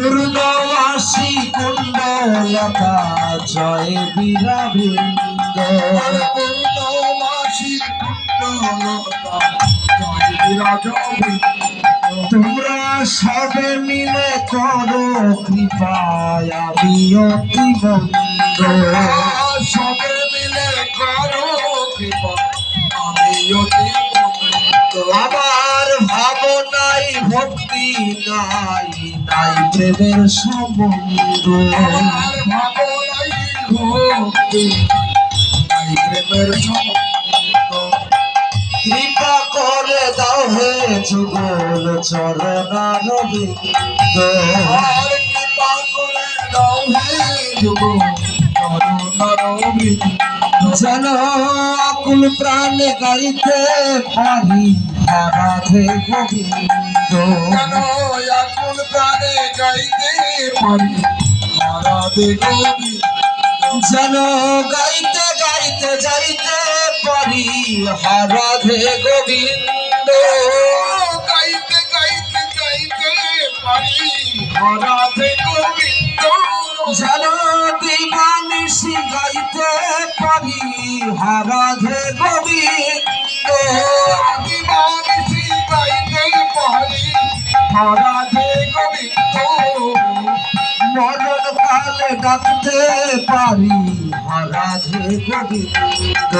পূর্ণমাসী কুণ্ডলতা জয় বীরাবৃন্দ। পূর্ণমাসী কুণ্ডলতা জয় বীরাবৃন্দ। তোমরা সবে মিলে করো কৃপায় আমি অতি মন্দ। সবে মিলে করো কৃপা আমি অতি মন্দ। আমার ভাবনাই ভক্তি নাই, নাই প্রেমের সম্বন্ধ। আমার ভাবনাই ভক্তি নাই প্রেমের সম্বন্ধ। কৃপা করে দাও হে যুগল চরণারবিন্দ। আর কৃপা করে দাও হে যুগল চরণারবিন্দ। যেন আকুল প্রাণে গাইতে পারি রাধে গোবিন্দ। যেন আকুল প্রাণে গাইতে পারি রাধে গোবিন্দ। যেন গাইতে গাইতে যাইতে পারি রাধে গোবিন্দ। গাইতে গাইতে গাইতে পারি রাধে গোবিন্দ। যেন দিবানিশি গাইতে পারি রাধে গোবিন্দ। দিবানিশি গাইতে পারি রাধে গোবিন্দ। মরণ কালে ডাকতে পারি রাধে গোবিন্দ।